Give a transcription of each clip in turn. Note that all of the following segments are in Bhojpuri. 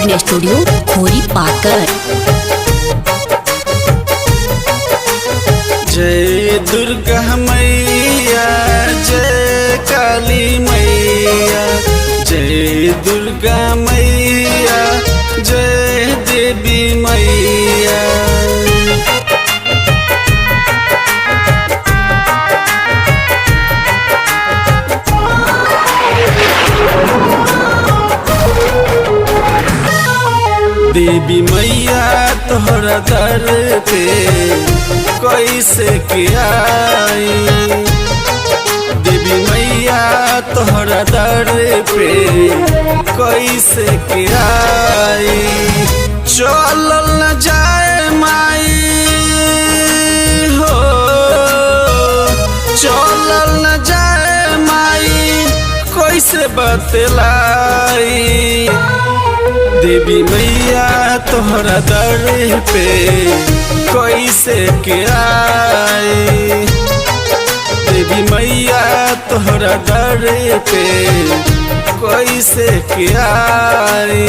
रिकॉर्डिंग स्टूडियो खोरी पाकर। जय दुर्गा मैया जय काली मैया, जय दुर्गा मैया जय देवी मैया। देवी मैया तोहरा दर पे कैसे के आई, देवी मैया तोहरा दर पे कैसे के आई। चलल न जाए माई हो, चलल न जाए माई कैसे बतलाई। देवी मैया तोहरा दर पे कैसे के आई, देवी मैया तोहरा दर पे कैसे के आई।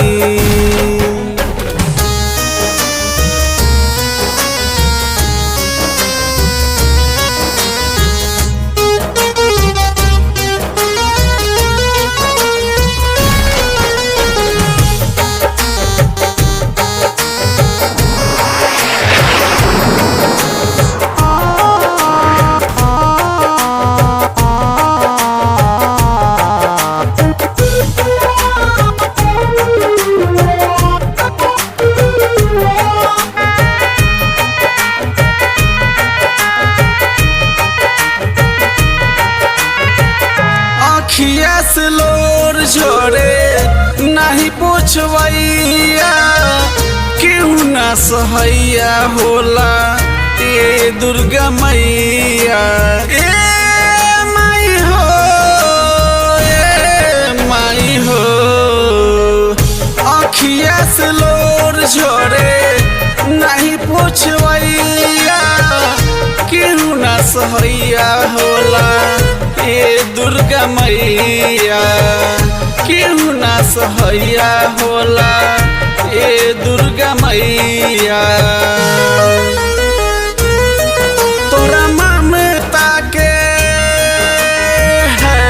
अखिया से लोर झोरे नहीं पूछवैया, क्यों ना सहैया होला ए दुर्गा मैया। ए माई हो, ए माई हो, अखिया से लोर झोरे नहीं पूछवैया, क्यों ना सहैया होला ए दुर्गा मैया, क्यों ना सहैया होला ए दुर्गा मैया। तोरा ममता के है,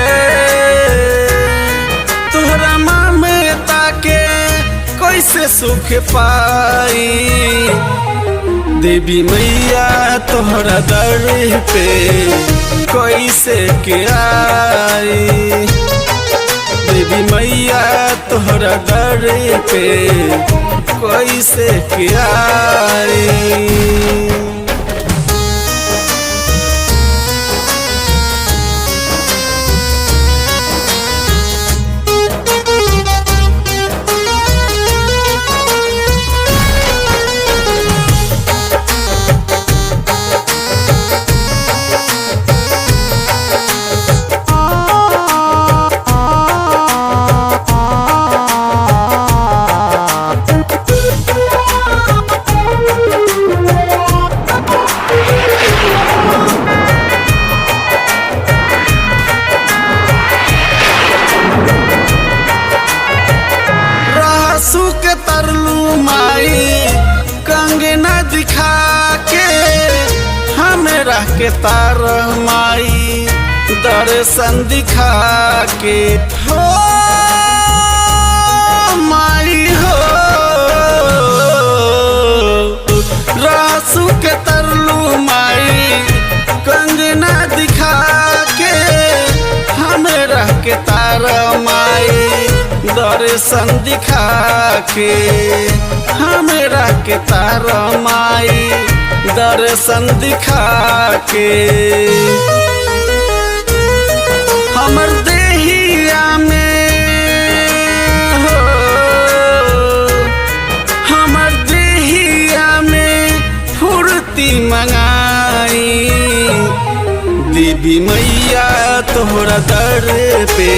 तोरा ममता के कैसे सुख पाई। देवी मैया तोहरा दर पे कैसे के आई, देवी मैया तोहरा दर पे कैसे के आई। के तरलू माई कंगना दिखा के, हमरा के तार माई दर्शन दिखा के। हो माई हो, रासू के तरलू माई कंगना दिखा के, हमरा के तार माई दर्शन दिखा के। हमरा के तारा माई दर्शन दिखा के। हमर देहिया में हो, हमर देहिया में फुर्ती मंगाई। देवी मैया तोहरा दर पे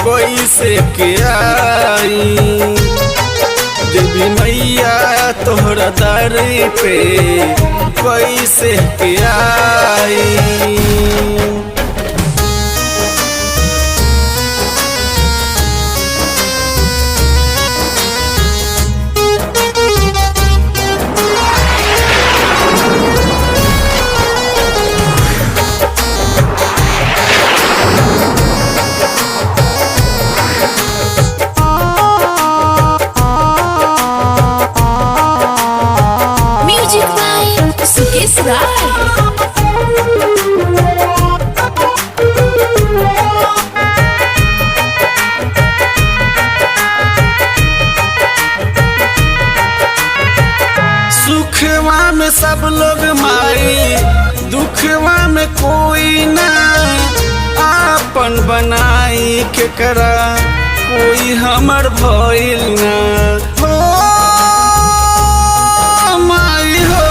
कैसे के आई, देवी मैया तोहरा दर पे कैसे के आई। बनाई केकरा कोई हमर भइल ना हो माई हो।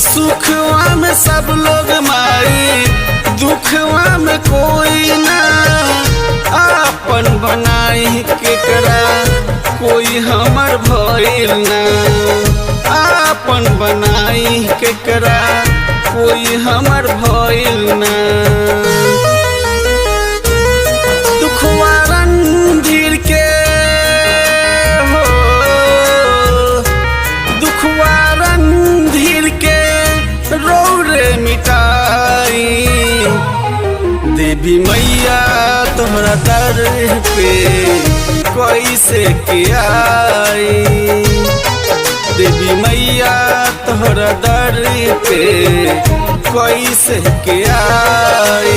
सुखवा में सब लोग माई, दुखवा में कोई ना, आपन बनाई केकरा कोई हमर भइल ना, आपन बनाई केकरा कोई हमर भइल ना। दुखवा रंधीर के हो, दुखवा रंधीर के रौरे मिटाई, देवी मैया तोहरा दर पे कैसे के आई, देवी मैया तोहरा दर पे कैसे के आई।